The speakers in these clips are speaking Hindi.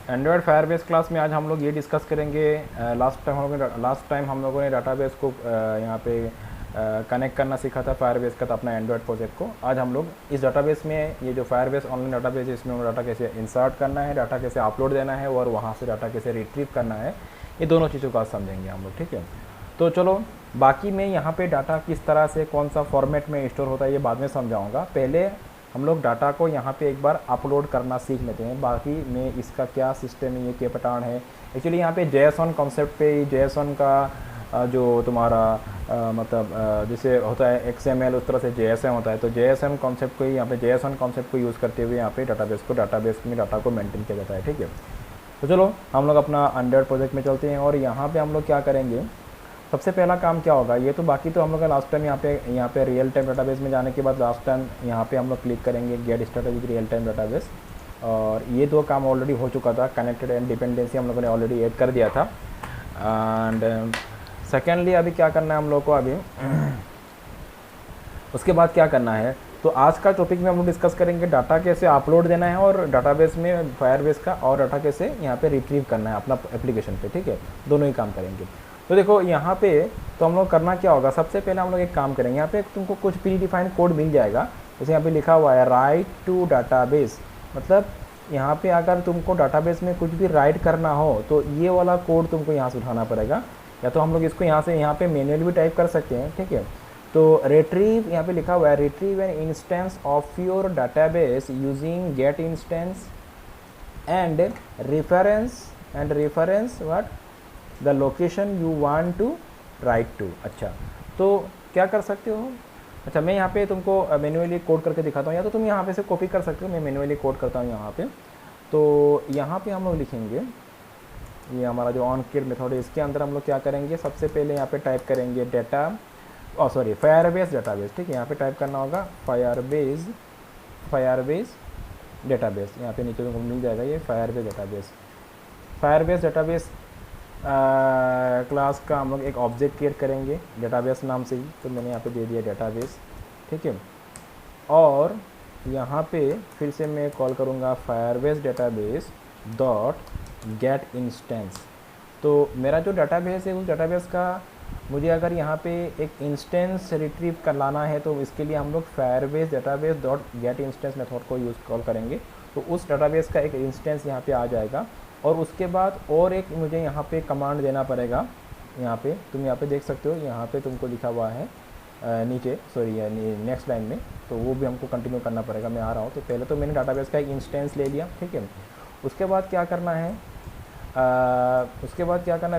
एंड्रॉयड फायरबेस क्लास में आज हम लोग ये डिस्कस करेंगे। लास्ट टाइम हम लोगों ने डाटाबेस को यहाँ पे कनेक्ट करना सीखा था फायरबेस का, तो अपना एंड्रॉयड प्रोजेक्ट को। आज हम लोग इस डाटाबेस में, ये जो फायरबेस ऑनलाइन डाटाबेस है, इसमें डाटा कैसे इंसर्ट करना है, डाटा कैसे अपलोड देना है और वहाँ से डाटा कैसे रिट्रीव करना है, ये दोनों चीज़ों को आज समझेंगे हम लोग, ठीक है। तो चलो, बाकी मैं यहाँ पे डाटा किस तरह से कौन सा फॉर्मेट में स्टोर होता है ये बाद में समझाऊंगा। पहले हम लोग डाटा को यहाँ पे एक बार अपलोड करना सीख लेते हैं। बाकी में इसका क्या सिस्टम है, ये क्या पैटर्न है। एक्चुअली यहाँ पे जेएसऑन कॉन्सेप्ट पे, जेएसऑन का जो तुम्हारा मतलब जैसे होता है एक्सएमएल, उस तरह से जेएसएम होता है। तो जेएसएम कॉन्सेप्ट को ही यहाँ पे, जेएसऑन कॉन्सेप्ट को यूज़ करते हुए यहाँ पे डाटाबेस में डाटा को मेंटेन किया जाता है, ठीक है। तो चलो हम लोग अपना एंड्रॉयड प्रोजेक्ट में चलते हैं और यहाँ पे हम लोग क्या करेंगे। सबसे पहला काम क्या होगा, ये तो बाकी तो हम लोग का लास्ट टाइम यहाँ पे रियल टाइम डाटाबेस में जाने के बाद लास्ट टाइम यहाँ पे हम लोग क्लिक करेंगे get started with real time database, और ये दो काम ऑलरेडी हो चुका था। कनेक्टेड एंड डिपेंडेंसी हम लोगों ने ऑलरेडी ऐड कर दिया था। एंड सेकेंडली अभी क्या करना है हम लोग को, अभी उसके बाद क्या करना है, तो आज का टॉपिक में हम लोग डिस्कस करेंगे डाटा कैसे अपलोड देना है और डाटाबेस में फायरबेस का, और डाटा कैसे यहाँ पे रिट्रीव करना है अपना एप्लीकेशन पे, ठीक है। दोनों ही काम करेंगे। तो देखो यहाँ पे तो हम लोग करना क्या होगा, सबसे पहले हम लोग एक काम करेंगे। यहाँ पे तुमको कुछ प्री डिफाइंड कोड मिल जाएगा, जैसे यहाँ पे लिखा हुआ है राइट टू डाटाबेस। मतलब यहाँ पे अगर तुमको डाटाबेस में कुछ भी राइट करना हो तो ये वाला कोड तुमको यहाँ से उठाना पड़ेगा, या तो हम लोग इसको यहाँ से यहाँ पे मैनुअली भी टाइप कर सकते हैं, ठीक है। तो रिट्रीव, यहाँ पे लिखा हुआ है retrieve an instance of your database using get instance and reference what the location you want to write to. अच्छा, तो क्या कर सकते हो। अच्छा, मैं यहाँ पे तुमको मैन्युअली कोड करके दिखाता हूँ, या तो तुम यहाँ पे से कॉपी कर सकते हो। मैं मैन्युअली कोड करता हूँ यहाँ पे। तो यहाँ पे हम लोग लिखेंगे, ये हमारा जो ऑन किड मेथड है, इसके अंदर हम लोग क्या करेंगे, सबसे पहले यहाँ पे टाइप करेंगे फायरबेस डाटाबेस, ठीक है। यहाँ पे टाइप करना होगा फायरबेस डाटाबेस। यहाँ पे नीचे तुमको मिल जाएगा ये फायरबेस डाटाबेस क्लास का हम लोग एक ऑब्जेक्ट क्रिएट करेंगे डेटाबेस नाम से ही। तो मैंने यहाँ पे दे दिया डेटाबेस, ठीक है। और यहाँ पे फिर से मैं कॉल करूँगा Firebase database dot gate instance. तो मेरा जो डाटाबेस है उस डाटाबेस का मुझे अगर यहाँ पे एक इंस्टेंस रिट्रीव कर लाना है, तो इसके लिए हम लोग Firebase database dot gate instance method को यूज़ कॉल करेंगे। तो उस डाटाबेस का एक इंस्टेंस यहाँ पे आ जाएगा, और उसके बाद और एक मुझे यहाँ पे कमांड देना पड़ेगा। यहाँ पे तुम यहाँ पे देख सकते हो, यहाँ पे तुमको लिखा हुआ है नीचे, सॉरी नेक्स्ट लाइन में, तो वो भी हमको कंटिन्यू करना पड़ेगा। मैं आ रहा हूँ। तो पहले तो मैंने डाटाबेस का एक इंस्टेंस ले लिया, ठीक है। उसके बाद क्या करना है,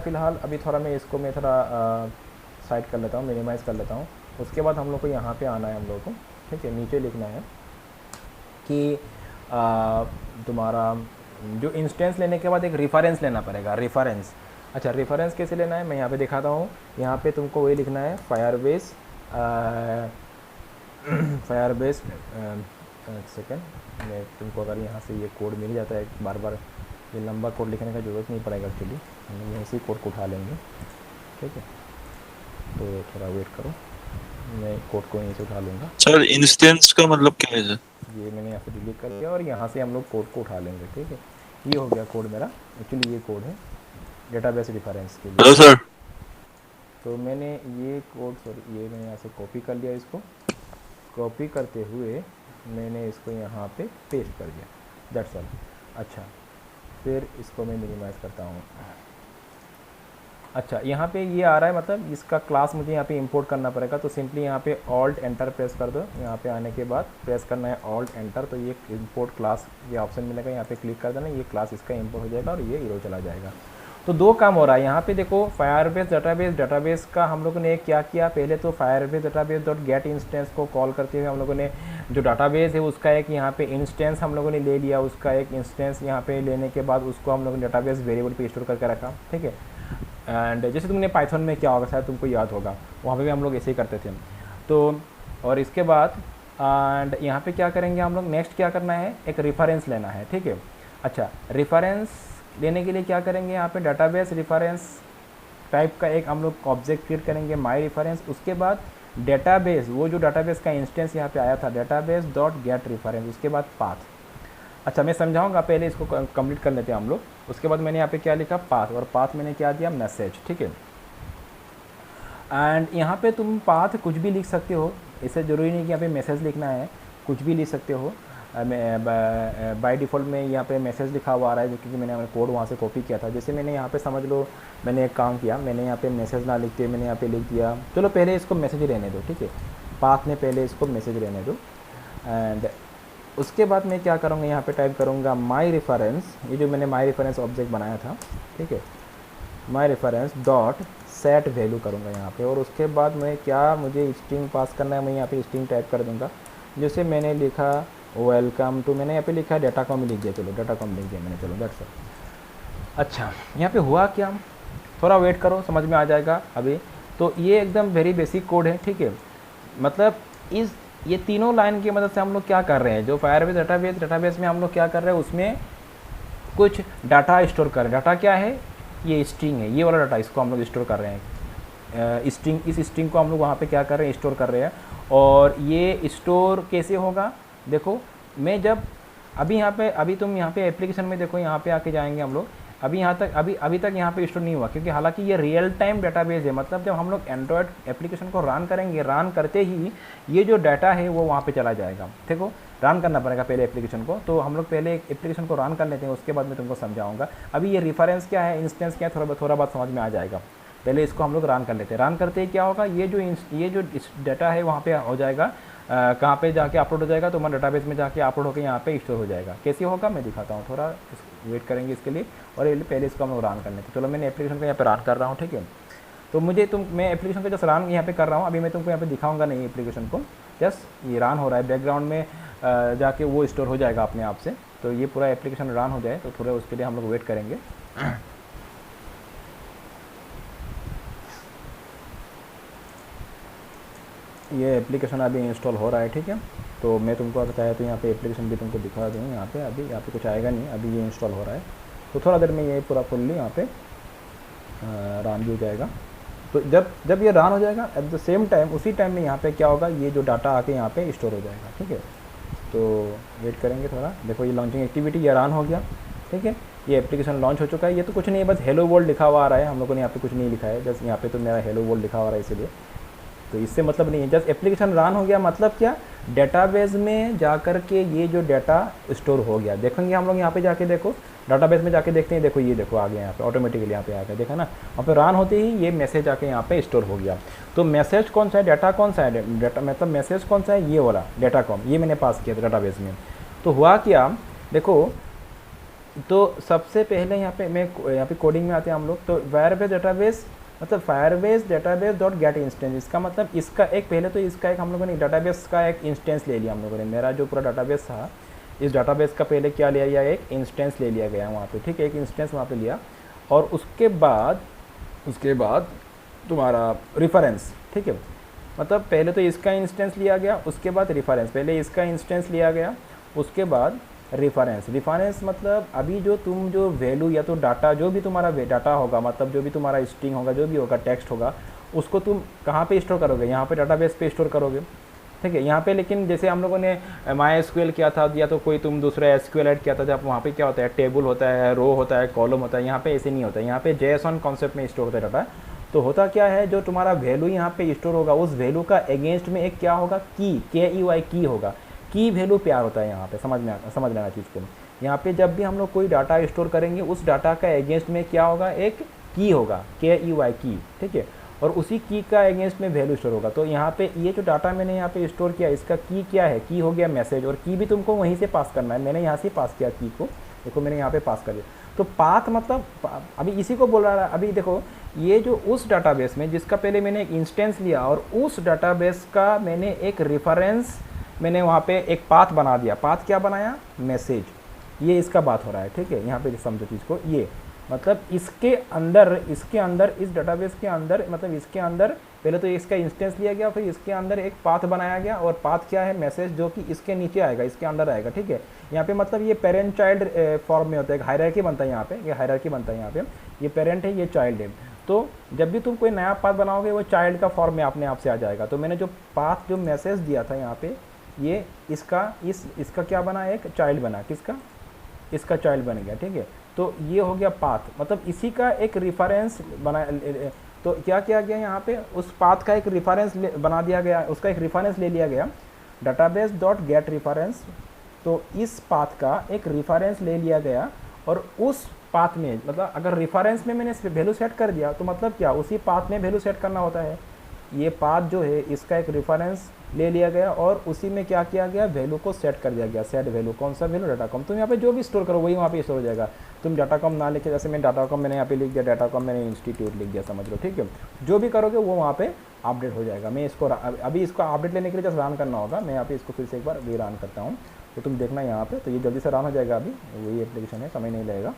फ़िलहाल अभी थोड़ा मैं इसको साइड कर लेता हूँ, मिनिमाइज़ कर लेता हूँ। उसके बाद हम लोग को यहाँ पे आना है, हम लोग को, ठीक है, नीचे लिखना है कि तुम्हारा जो इंस्टेंस लेने के बाद एक रेफरेंस लेना पड़ेगा, रेफरेंस। अच्छा, रेफरेंस कैसे लेना है मैं यहाँ पे दिखाता हूँ। यहाँ पे तुमको वही लिखना है फायरबेस एक सेकेंड, मैं तुमको अगर यहाँ से ये कोड मिल जाता है, बार बार ये लंबा कोड लिखने का ज़रूरत नहीं पड़ेगा। एक्चुअली हम लोग यहीं से कोड को उठा लेंगे, ठीक है। तो थोड़ा वेट करो, मैं कोड को यहीं से उठा लूँगा। सर इंस्टेंस का मतलब क्या है सर? ये मैंने यहाँ से डिलीट कर दिया और यहाँ से हम लोग कोड को उठा लेंगे, ठीक है। ये हो गया कोड मेरा। एक्चुअली ये कोड है डेटाबेस रेफरेंस के लिए। Hello sir. तो मैंने ये कोड, सॉरी, ये मैंने यहाँ से कॉपी कर लिया। इसको कॉपी करते हुए मैंने इसको यहाँ पे पेस्ट कर दिया, दैट्स ऑल। अच्छा, फिर इसको मैं मिनिमाइज़ करता हूँ। अच्छा, यहाँ पे ये आ रहा है, मतलब इसका क्लास मुझे यहाँ पे इंपोर्ट करना पड़ेगा। तो सिंपली यहाँ पे ऑल्ट एंटर प्रेस कर दो। यहाँ पे आने के बाद प्रेस करना है ऑल्ट एंटर, तो ये इंपोर्ट क्लास ये ऑप्शन मिलेगा, यहाँ पे क्लिक कर देना, ये क्लास इसका इंपोर्ट हो जाएगा और ये हीरो चला जाएगा। तो दो काम हो रहा है यहाँ पे। देखो, फायरबेस डाटाबेस का हम लोगों ने क्या किया, पहले तो Firebase database dot gate instance को कॉल करते हुए हम लोगों ने जो डाटाबेस है उसका एक यहाँ पे इंस्टेंस हम लोगों ने ले लिया। उसका एक इंस्टेंस यहाँ पे लेने के बाद उसको हम लोगों ने डाटाबेस वेरिएबल पे स्टोर करके रखा, ठीक है। एंड जैसे तुमने पाइथन में क्या होगा, शायद तुमको याद होगा, वहाँ पे भी हम लोग ऐसे ही करते थे। तो और इसके बाद एंड यहाँ पे क्या करेंगे हम लोग, नेक्स्ट क्या करना है, एक रेफरेंस लेना है, ठीक है। अच्छा, रेफरेंस लेने के लिए क्या करेंगे, यहाँ पे डाटाबेस रेफरेंस टाइप का एक हम लोग ऑब्जेक्ट क्रिएट करेंगे, माई रेफरेंस। उसके बाद डेटाबेस, वो जो डाटाबेस का इंस्टेंस यहाँ पे आया था, डेटाबेस डॉट गेट रेफरेंस, उसके बाद पाथ। अच्छा मैं समझाऊंगा, पहले इसको कंप्लीट कर लेते हैं हम लोग। उसके बाद मैंने यहाँ पे क्या लिखा, पाथ, और पाथ मैंने क्या दिया, मैसेज, ठीक है। एंड यहाँ पे तुम पाथ कुछ भी लिख सकते हो, इससे ज़रूरी नहीं कि यहाँ पे मैसेज लिखना है, कुछ भी लिख सकते हो। बाय डिफ़ॉल्ट में यहाँ पे मैसेज लिखा हुआ आ रहा है क्योंकि मैंने कोड वहाँ से कॉपी किया था। जैसे मैंने यहाँ पे समझ लो मैंने एक काम किया, मैंने यहाँ पे मैसेज ना लिखते मैंने यहाँ पे लिख दिया, चलो पहले इसको मैसेज रहने दो, ठीक है, पाथ में पहले इसको मैसेज रहने दो। एंड उसके बाद मैं क्या करूँगा, यहाँ पे टाइप करूँगा माई रेफरेंस, ये जो मैंने माई रेफरेंस ऑब्जेक्ट बनाया था, ठीक है, माई रेफरेंस डॉट सेट वैल्यू करूँगा यहाँ पे। और उसके बाद मैं क्या, मुझे स्ट्रिंग पास करना है, मैं यहाँ पे स्ट्रिंग टाइप कर दूँगा। जैसे मैंने लिखा वेलकम टू, मैंने यहाँ पे लिखा डाटा कॉम लिख दिया, चलो डाटा कॉम लिख दिया मैंने, चलो दैट्स ऑल। अच्छा यहाँ पे हुआ क्या, थोड़ा वेट करो समझ में आ जाएगा अभी। तो ये एकदम वेरी बेसिक कोड है, ठीक है। मतलब इस ये तीनों लाइन की मदद से हम लोग क्या कर रहे हैं, जो फायरबेस डेटाबेस में हम लोग क्या कर रहे हैं, उसमें कुछ डाटा स्टोर कर रहे हैं। डाटा क्या है, ये स्ट्रिंग है, ये वाला डाटा, इसको हम लोग स्टोर कर रहे हैं। स्ट्रिंग, इस स्ट्रिंग को हम लोग वहाँ पे क्या कर रहे हैं, स्टोर कर रहे हैं। और ये स्टोर कैसे होगा, देखो मैं जब अभी यहाँ पे, अभी तुम यहाँ पे एप्लीकेशन में देखो, यहाँ पे आके जाएंगे हम लोग, अभी यहाँ तक अभी तक यहाँ पे स्टोर नहीं हुआ क्योंकि हालांकि ये रियल टाइम डेटाबेस है। मतलब जब हम लोग एंड्रॉयड एप्लीकेशन को रन करेंगे, रन करते ही ये जो डाटा है वो वहाँ पे चला जाएगा। देखो रन करना पड़ेगा पहले एप्लीकेशन को, तो हम लोग पहले एप्लीकेशन को रन कर लेते हैं, उसके बाद मैं तुमको समझाऊंगा। अभी ये रेफरेंस क्या है, इंस्टेंस क्या है, थोड़ा बात समझ में आ जाएगा। पहले इसको हम लोग रन कर लेते हैं। रन करते ही क्या होगा, ये जो डाटा है वहाँ पे हो जाएगा, कहाँ पे जाके अपलोड हो जाएगा, तो हमारे डेटाबेस में जाके अपलोड होकर यहाँ पे स्टोर हो जाएगा। कैसे होगा मैं दिखाता हूँ, थोड़ा वेट करेंगे इसके लिए। और पहले इसको हम लोग रन कर लेते हैं। चलो मैंने एप्लीकेशन को यहाँ पे रन कर रहा हूँ, ठीक है। तो मैं एप्लीकेशन को जस्ट रन यहाँ पे कर रहा हूँ, अभी मैं तुमको यहाँ पे दिखाऊंगा नहीं एप्लीकेशन को, जस्ट ये रन हो रहा है बैकग्राउंड में, जाके वो स्टोर हो जाएगा अपने आप से। तो ये पूरा एप्लीकेशन रन हो जाए तो थोड़ा उसके लिए हम लोग वेट करेंगे। ये एप्लीकेशन अभी इंस्टॉल हो रहा है, ठीक है। तो मैं तुमको अगर चाहे तो यहाँ पे एप्लीकेशन भी तुमको दिखा दूँ। यहाँ पे अभी यहाँ पे कुछ आएगा नहीं, अभी ये इंस्टॉल हो रहा है। तो थोड़ा देर में ये पूरा फुल्ली यहाँ पे रन भी हो जाएगा। तो जब ये रन हो जाएगा एट द सेम टाइम, उसी टाइम में यहाँ पे क्या होगा, ये जो डाटा आके यहाँ पे स्टोर हो जाएगा, ठीक है। तो वेट करेंगे थोड़ा। देखो ये लॉन्चिंग एक्टिविटी, ये रन हो गया, ठीक है। ये एप्लीकेशन लॉन्च हो चुका है। ये तो कुछ नहीं है, बस हेलो वर्ल्ड लिखा हुआ आ रहा है, हम लोगों ने यहाँ पे कुछ नहीं लिखा है, जस्ट यहाँ पे तो मेरा हेलो वर्ल्ड लिखा हुआ रहा है, इसीलिए। तो इससे मतलब नहीं है, जस्ट एप्लीकेशन रन हो गया। मतलब क्या, डेटाबेस में जाकर के ये जो डाटा स्टोर हो गया। देखेंगे हम लोग यहाँ पे जाके, देखो डाटाबेस में जाके देखते हैं, देखो ये देखो आ गया यहाँ पे ऑटोमेटिकली, यहाँ पे आ गया, देखा ना। वहाँ पे रन होते ही ये मैसेज आके यहाँ पे स्टोर हो गया। तो मैसेज कौन सा है, डाटा कौन सा है, डाटा मतलब मैसेज कौन सा है, ये वाला डाटा कॉम, ये मैंने पास किया था डाटाबेस में। तो हुआ क्या, देखो तो सबसे पहले यहाँ पे कोडिंग में आते हैं हम लोग। तो फायरबेस डेटाबेस मतलब Firebase database dot gate instance, इसका मतलब इसका एक पहले तो इसका एक हम लोगों ने डाटाबेस का एक इंस्टेंस ले लिया हम लोगों ने। मेरा जो पूरा डाटाबेस था, इस डाटाबेस का पहले क्या लिया गया, एक इंस्टेंस ले लिया गया वहाँ पे, ठीक है। एक इंस्टेंस वहाँ पे लिया, और उसके बाद तुम्हारा रेफरेंस, ठीक है। मतलब पहले तो इसका इंस्टेंस लिया गया, उसके बाद रेफरेंस, पहले इसका इंस्टेंस लिया गया, उसके बाद रेफरेंस मतलब अभी जो तुम जो वैल्यू या तो डाटा, जो भी तुम्हारा डाटा होगा, मतलब जो भी तुम्हारा स्ट्रिंग होगा, जो भी होगा टेक्स्ट होगा, उसको तुम कहाँ पे स्टोर करोगे, यहाँ पे डाटाबेस पे स्टोर करोगे, ठीक है। यहाँ पे लेकिन जैसे हम लोगों ने MySQL किया था, या तो कोई तुम दूसरा SQL ऐड किया था, जब वहाँ पे क्या होता है, टेबल होता है, रो होता है, कॉलम होता है। यहाँ पे ऐसे नहीं होता है, यहाँ पे JSON कॉन्सेप्ट में स्टोर होता है डाटा। तो होता क्या है, जो तुम्हारा वैल्यू यहाँ पे स्टोर होगा, उस वैल्यू का अगेंस्ट में एक क्या होगा, की होगा। की वैल्यू प्यार होता है यहाँ पे, समझ लेना चीज़ को। यहाँ पे जब भी हम लोग कोई डाटा स्टोर करेंगे, उस डाटा का अगेंस्ट में क्या होगा, एक की होगा, की, ठीक है। और उसी की का अगेंस्ट में वैल्यू स्टोर होगा। तो यहाँ पे ये जो डाटा मैंने यहाँ पे स्टोर किया, इसका की क्या है, की हो गया मैसेज, और की भी तुमको वहीं से पास करना है। मैंने यहाँ से पास किया की को, देखो मैंने यहाँ पे पास कर दिया। तो पाथ मतलब अभी इसी को बोल रहा है। अभी देखो ये जो उस डाटाबेस में जिसका पहले मैंने एक इंस्टेंस लिया, और उस डाटाबेस का मैंने एक रेफरेंस, मैंने वहाँ पे एक पाथ बना दिया। पाथ क्या बनाया, मैसेज। ये इसका बात हो रहा है, ठीक है। यहाँ पे समझो चीज़ को, ये मतलब इसके अंदर इस डाटाबेस के अंदर, मतलब इसके अंदर पहले तो इसका इंस्टेंस लिया गया, फिर इसके अंदर एक पाथ बनाया गया, और पाथ क्या है, मैसेज, जो कि इसके नीचे आएगा, इसके अंदर आएगा, ठीक है। यहाँ पे मतलब ये पेरेंट चाइल्ड फॉर्म में होता है, एक हायरार्की बनता है यहाँ पे, ये हायरार्की बनता है यहाँ पे। ये पेरेंट है, ये चाइल्ड है। तो जब भी तुम कोई नया पाथ बनाओगे, वो चाइल्ड का फॉर्म में अपने आप से आ जाएगा। तो मैंने जो पाथ, जो मैसेज दिया था यहाँ पे, ये इसका क्या बना, एक चाइल्ड बना, किसका, इसका चाइल्ड बन गया, ठीक है। तो ये हो गया पाथ, मतलब इसी का एक रिफरेंस बना, तो क्या किया गया यहाँ पे, उस पाथ का एक रिफरेंस बना दिया गया, उसका एक रिफरेंस ले लिया गया, डाटाबेस डॉट गेट रिफरेंस। तो इस पाथ का एक रिफरेंस ले लिया गया और उस पाथ में, मतलब अगर रिफरेंस में मैंने वैल्यू सेट कर दिया तो मतलब क्या, उसी पाथ में वैल्यू सेट करना होता है। ये पाथ जो है इसका एक रेफरेंस ले लिया गया और उसी में क्या किया गया, वैल्यू को सेट कर दिया गया। सेट वैल्यू, कौन सा वैल्यू, डाटाकॉम। तुम यहाँ पे जो भी स्टोर करो वही वहाँ पे स्टोर हो जाएगा। तुम डाटाकॉम ना लिखे, जैसे मैं डाटाकॉम मैंने यहाँ पे लिख दिया, डाटाकॉम मैंने इंस्टीट्यूट लिख दिया, समझ लो, ठीक है। जो भी करोगे वो वहाँ पे अपडेट हो जाएगा। मैं इसको अभी इसको अपडेट लेने के लिए जस्ट रन करना होगा। मैं यहाँ पे इसको फिर से एक बार री रन करता हूँ, तो तुम देखना यहाँ पे, तो ये जल्दी से रन हो जाएगा। अभी वही एप्लीकेशन है, समय नहीं लगेगा।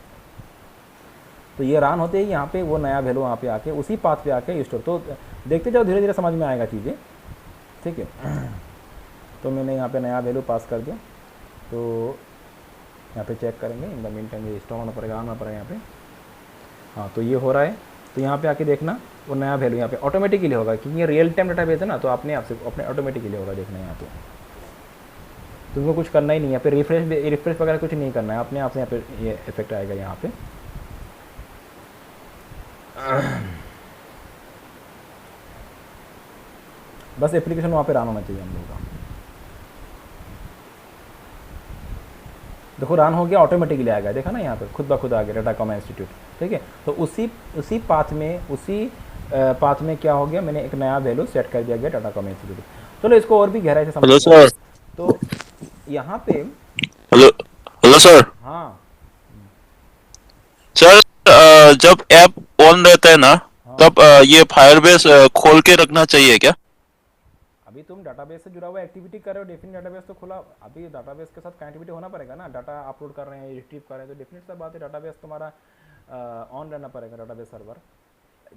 तो ये रन होते ही यहाँ पे वो नया वैल्यू वहाँ पे आके उसी पाथ पे आके स्टोर, तो देखते जाओ, धीरे धीरे समझ में आएगा चीज़ें, ठीक है। तो मैंने यहाँ पे नया वैल्यू पास कर दिया, तो यहाँ पे चेक करेंगे। इन द मीन टाइम ये स्टोर होना पड़ेगा, आना पड़ेगा यहाँ पे। हाँ, तो ये हो रहा है। तो यहाँ पे आके देखना वो नया वैल्यू यहाँ पे ऑटोमेटिकली होगा, क्योंकि ये रियल टाइम डाटाबेस है ना, तो अपने आप से अपने ऑटोमेटिकली होगा। देखना यहाँ पे तुमको कुछ करना ही नहीं है, यहाँ पे रिफ्रेश वगैरह कुछ नहीं करना है, अपने आप से यहाँ पे ये इफेक्ट आएगा यहाँ पे। बस एप्लीकेशन वहाँ पे रन होना चाहिए हम लोगों का। देखो रन हो गया, ऑटोमेटिकली आ गया, देखा ना यहाँ पे खुद ब खुद आ गया डाटाकॉम इंस्टीट्यूट, ठीक है। तो उसी पाथ में क्या हो गया, मैंने एक नया वैल्यू सेट कर दिया गया डाटाकॉम इंस्टीट्यूट। चलो इसको और भी गहराई से हेलो समझते हैं। सर। तो यहाँ पे, हेलो हेलो सर। हाँ सर जब ऐप ऑन रहता है ना, हाँ, तब ये फायरबेस खोल के रखना चाहिए क्या? अभी तुम डाटाबेस से जुड़ा हुआ एक्टिविटी कर रहे हो, डेफिनेट डाटाबेस तो खुला, अभी डाटाबेस के साथ कनेक्टिविटी होना पड़ेगा ना। डाटा अपलोड कर रहे हैं, रिट्रीव कर रहे हैं, तो डेफिनेट सा बात है डाटाबेस तुम्हारा ऑन रहना पड़ेगा, डाटाबेस सर्वर।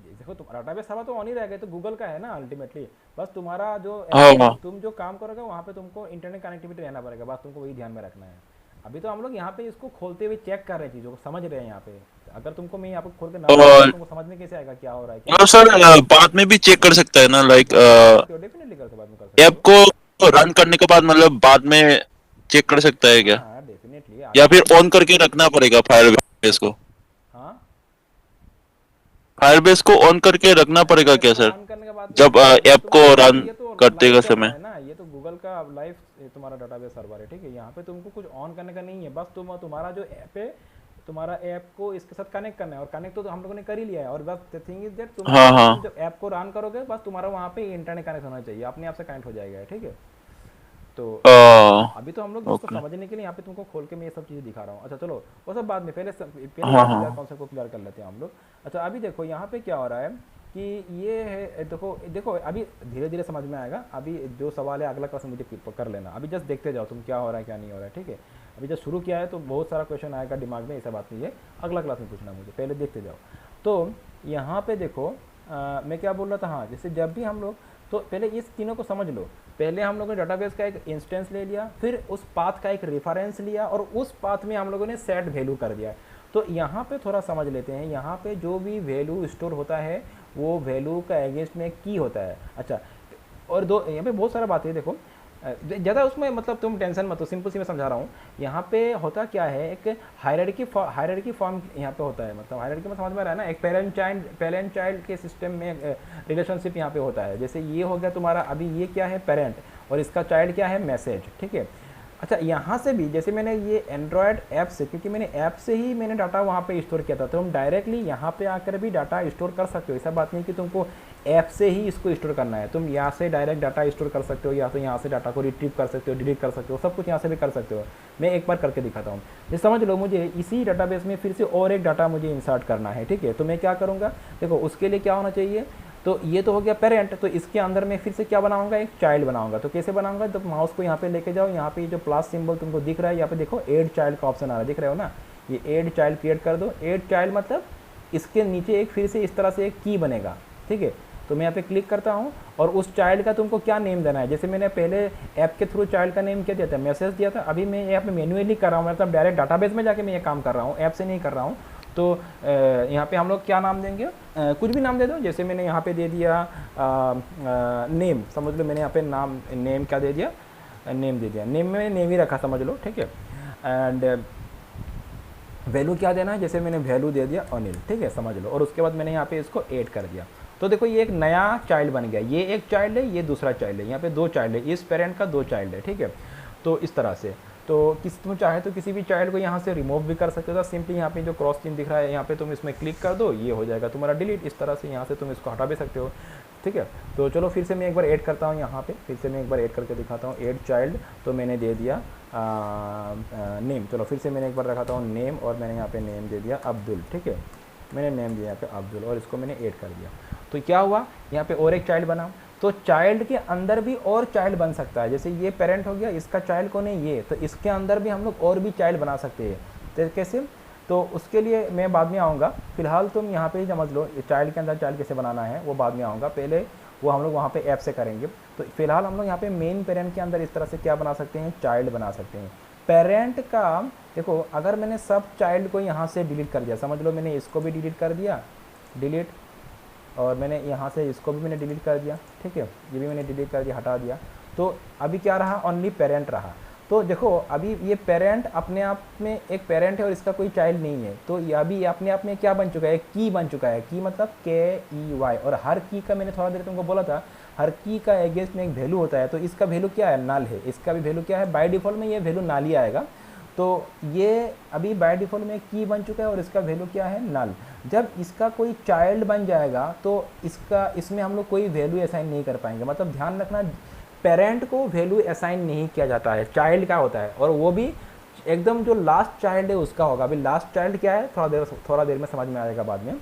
देखो तुम डाटाबेस सर्वर तो ऑन ही रहेगा, तो गूगल का है ना अल्टीमेटली। बस तुम्हारा जो हाँ हाँ। तुम जो काम करोगे वहाँ पे तुमको इंटरनेट कनेक्टिविटी रहना पड़ेगा, बस तुमको वही ध्यान में रखना है। अभी तो हम लोग यहाँ पे इसको खोलते हुए चेक कर रहे हैं, चीज़ों को समझ रहे हैं यहाँ पे। अगर तुमको मैं यहाँ पे खोल के ना बताऊँ तो और तुमको समझ में कैसे आएगा क्या हो रहा है, क्या मतलब सर बाद में भी चेक कर सकता है ना, लाइक कर सकते हो, डेफिनेटली कर सकते, बाद में कर सकते ऐप हो। को रन करने के बाद मतलब बाद में चेक कर सकता है क्या? हाँ डेफिनेटली या आगे फिर ऑन करके रखना पड़ेगा फायरबेस को? हाँ, फायरबेस को ऑन करके रखना पड़ेगा क्या इसको सर, ऑन करने के बाद जब ऐप को रन ये तो करते लाइव का चल रहा समय? है ना, ये तो गूगल का लाइव तुम्हारा डाटाबेस सर्वर है, ठीक है। यहाँ पे तुमको कुछ ऑन करने का नहीं है, बस तुम्हारा जो ऐप है, तुम्हारा ऐप को इसके साथ कनेक्ट करना है, और कनेक्ट तो हम लोगों ने कर ही लिया है। और बस द थिंग इज दैट हाँ हाँ। तुम जब ऐप को रन करोगे, बस तुम्हारा वहाँ पे इंटरनेट कनेक्ट होना चाहिए, अपने आप से कनेक्ट हो जाएगा, ठीक है। तो अभी तो हम लोग इसको ओके। समझने के लिए यहाँ पे तुमको खोल के मैं ये सब चीज़ें दिखा रहा हूँ। अच्छा चलो वो सब बाद में, पहले हाँ हाँ। कॉन्सेप्ट को क्लियर कर लेते हैं हम लोग। अच्छा अभी देखो यहाँ पे क्या हो रहा है कि ये है, देखो देखो अभी धीरे धीरे समझ में आएगा। अभी जो सवाल है अगला क्लास में मुझे कर लेना, अभी जस्ट देखते जाओ तुम क्या हो रहा है क्या नहीं हो रहा है, ठीक है। अभी जब शुरू किया है तो बहुत सारा क्वेश्चन आएगा दिमाग में, ऐसा बात नहीं है, अगला क्लास में पूछना मुझे, पहले देखते जाओ। तो यहाँ पे देखो मैं क्या बोल रहा था, हाँ जैसे जब भी हम लोग, तो पहले इस तीनों को समझ लो। पहले हम लोगों ने डाटाबेस का एक इंस्टेंस ले लिया, फिर उस पाथ का एक रेफरेंस लिया, और उस पाथ में हम लोगों ने सेट वैल्यू कर दिया। तो यहाँ पे थोड़ा समझ लेते हैं, यहाँ पे जो भी वैल्यू स्टोर होता है वो वैल्यू का अगेंस्ट में की होता है। अच्छा, और दो यहाँ पे बहुत सारा बात है, देखो ज़्यादा उसमें मतलब तुम टेंशन मत हो, सिंपल सी मैं समझा रहा हूँ। यहाँ पे होता क्या है, एक हायरार्की फॉर्म यहाँ पे होता है, मतलब हायरार्की में समझ में आ रहा है ना, एक पेरेंट चाइल्ड के सिस्टम में रिलेशनशिप यहाँ पे होता है। जैसे ये हो गया तुम्हारा, अभी ये क्या है, पेरेंट, और इसका चाइल्ड क्या है, मैसेज, ठीक है। अच्छा यहाँ से भी जैसे मैंने ये एंड्रॉयड ऐप से, क्योंकि मैंने ऐप से ही मैंने डाटा वहाँ पे स्टोर किया था, तो हम डायरेक्टली यहाँ पे आकर भी डाटा स्टोर कर सकते हो। ऐसा बात नहीं कि तुमको ऐप से ही इसको स्टोर करना है, तुम यहाँ से डायरेक्ट डाटा स्टोर कर सकते हो, या तो यहाँ से डाटा को रिट्रीव कर सकते हो, डिलीट कर सकते हो, सब कुछ यहाँ से भी कर सकते हो। मैं एक बार करके दिखाता हूँ। ये समझ लो, मुझे इसी डाटाबेस में फिर से और एक डाटा मुझे इंसर्ट करना है, ठीक है। तो मैं क्या करूँगा, देखो उसके लिए क्या होना चाहिए, तो ये तो हो गया पेरेंट, तो इसके अंदर मैं फिर से क्या बनाऊंगा, एक चाइल्ड बनाऊंगा। तो कैसे बनाऊंगा, तो माउस को यहाँ पे लेके जाओ, यहाँ पे जो प्लस सिंबल तुमको दिख रहा है, यहाँ पे देखो ऐड चाइल्ड का ऑप्शन आ रहा है, दिख रहे हो ना, ये ऐड चाइल्ड क्रिएट कर दो। ऐड चाइल्ड मतलब इसके नीचे एक फिर से इस तरह से एक की बनेगा, ठीक है। तो मैं यहाँ पे क्लिक करता हूँ, और उस चाइल्ड का तुमको क्या नेम देना है, जैसे मैंने पहले ऐप के थ्रू चाइल्ड का नेम क्या दिया था, मैसेज दिया था। अभी मैं यहाँ पे मैन्युअली कर रहा हूँ, मतलब डायरेक्ट डाटाबेस में जाके मैं ये काम कर रहा हूँ, ऐप से नहीं कर रहा हूँ। तो यहाँ पे हम लोग क्या नाम देंगे, कुछ भी नाम दे दो। जैसे मैंने यहाँ पे दे दिया नेम, समझ लो मैंने यहाँ पे नेम क्या दे दिया, नेम दे दिया, नेम में नेम ही रखा समझ लो, ठीक है। एंड वैल्यू क्या देना है, जैसे मैंने वैल्यू दे दिया अनिल, ठीक है, समझ लो। और उसके बाद मैंने यहाँ पे इसको ऐड कर दिया, तो देखो ये एक नया चाइल्ड बन गया, ये एक चाइल्ड है, ये दूसरा चाइल्ड है, यहाँ पे 2 चाइल्ड है, इस पेरेंट का 2 चाइल्ड है, ठीक है। तो इस तरह से तो तुम चाहे तो किसी भी चाइल्ड को यहाँ से रिमूव भी कर सकते हो, सिंपली यहाँ पे जो क्रॉस चिन्ह दिख रहा है यहाँ पे तुम इसमें क्लिक कर दो, ये हो जाएगा तुम्हारा डिलीट। इस तरह से यहाँ से तुम इसको हटा भी सकते हो, ठीक है। तो चलो फिर से मैं एक बार ऐड करता हूँ, यहाँ पे फिर से मैं एक बार ऐड करके दिखाता हूँ, ऐड चाइल्ड, तो मैंने दे दिया नेम। चलो फिर से मैंने एक बार रखाता हूँ नेम, और मैंने यहाँ पे नेम दे दिया अब्दुल, ठीक है, मैंने नेम दिया यहाँ पे अब्दुल, और इसको मैंने ऐड कर दिया। तो क्या हुआ, यहाँ पे और एक चाइल्ड बना। तो चाइल्ड के अंदर भी और चाइल्ड बन सकता है, जैसे ये पेरेंट हो गया, इसका चाइल्ड कौन है, ये, तो इसके अंदर भी हम लोग और भी चाइल्ड बना सकते हैं। तो कैसे, तो उसके लिए मैं बाद में आऊँगा, फिलहाल तुम यहाँ पे ही समझ लो चाइल्ड के अंदर चाइल्ड कैसे बनाना है, वो बाद में आऊँगा, पहले वो हम लोग वहाँ पे ऐप से करेंगे। तो फिलहाल हम लोग यहाँ पे मेन पेरेंट के अंदर इस तरह से क्या बना सकते हैं, चाइल्ड बना सकते हैं। पेरेंट का देखो, अगर मैंने सब चाइल्ड को यहाँ से डिलीट कर दिया, समझ लो मैंने इसको भी डिलीट कर दिया, डिलीट, और मैंने यहाँ से इसको भी मैंने डिलीट कर दिया, ठीक है, ये भी मैंने डिलीट कर दिया, हटा दिया। तो अभी क्या रहा, ओनली पेरेंट रहा। तो देखो अभी ये पेरेंट अपने आप में एक पेरेंट है और इसका कोई चाइल्ड नहीं है, तो ये अभी अपने आप में क्या बन चुका है, की बन चुका है। की मतलब KEY, और हर की का मैंने थोड़ा देर तुमको बोला था, हर की का एगेंस्ट में एक वैल्यू होता है, तो इसका वैल्यू क्या है, नल है, इसका भी वैल्यू क्या है, बाय डिफ़ॉल्ट में ये वैल्यू नल ही आएगा। तो ये अभी बाय डिफ़ॉल्ट में की बन चुका है और इसका वैल्यू क्या है, नल। जब इसका कोई चाइल्ड बन जाएगा तो इसमें हम लोग कोई वैल्यू असाइन नहीं कर पाएंगे। मतलब ध्यान रखना, पेरेंट को वैल्यू असाइन नहीं किया जाता है, चाइल्ड का होता है, और वो भी एकदम जो लास्ट चाइल्ड है उसका होगा। अभी लास्ट चाइल्ड क्या है, थोड़ा देर में समझ में आएगा बाद में।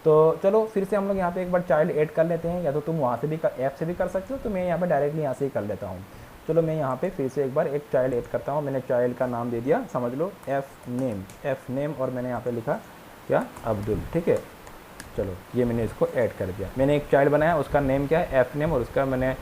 तो चलो फिर से हम लोग यहाँ पे एक बार चाइल्ड ऐड कर लेते हैं, या तो तुम वहाँ से भी ऐप से भी कर सकते हो, तो मैं यहाँ पे डायरेक्टली यहाँ से ही कर लेता हूँ। चलो मैं यहाँ पे फिर से एक बार एक चाइल्ड ऐड करता हूँ। मैंने चाइल्ड का नाम दे दिया, समझ लो एफ नेम, और मैंने यहाँ पे लिखा क्या, अब्दुल, ठीक है। चलो ये मैंने इसको ऐड कर दिया, मैंने एक चाइल्ड बनाया, उसका नेम क्या है, एफ नेम, और उसका मैंने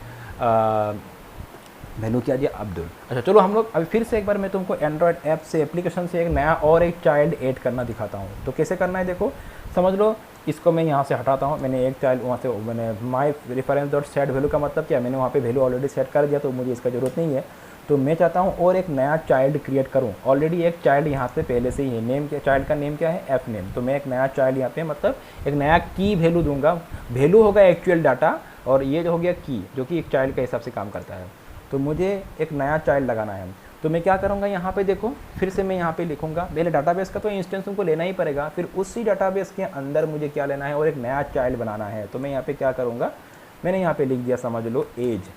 वैल्यू क्या दिया, अब्दुल। अच्छा चलो हम लोग अभी फिर से एक बार मैं तुमको एंड्रॉयड ऐप से एप्लीकेशन से एक नया और एक चाइल्ड ऐड करना दिखाता हूँ। तो कैसे करना है, देखो समझ लो, इसको मैं यहाँ से हटाता हूँ, मैंने एक चाइल्ड वहाँ से, मैंने माई रेफरेंस डॉट सेट वैल्यू का मतलब क्या है, मैंने वहाँ पे वैल्यू ऑलरेडी सेट कर दिया, तो मुझे इसका ज़रूरत नहीं है। तो मैं चाहता हूँ और एक नया चाइल्ड क्रिएट करूँ, ऑलरेडी एक चाइल्ड यहाँ पे पहले से ही है, नेम क्या, चाइल्ड का नेम क्या है, एफ नेम। तो मैं एक नया चाइल्ड यहाँ पे मतलब एक नया की वैल्यू दूंगा, वैल्यू होगा एक्चुअल डाटा, और ये जो हो गया की, जो कि एक चाइल्ड के हिसाब से काम करता है। तो मुझे एक नया चाइल्ड लगाना है, तो मैं क्या करूँगा, यहाँ पे देखो फिर से मैं यहाँ पे लिखूँगा, पहले डाटाबेस का तो इंस्टेंस उनको लेना ही पड़ेगा, फिर उसी डाटाबेस के अंदर मुझे क्या लेना है, और एक नया चाइल्ड बनाना है। तो मैं यहाँ पे क्या करूँगा, मैंने यहाँ पे लिख दिया, समझ लो एज।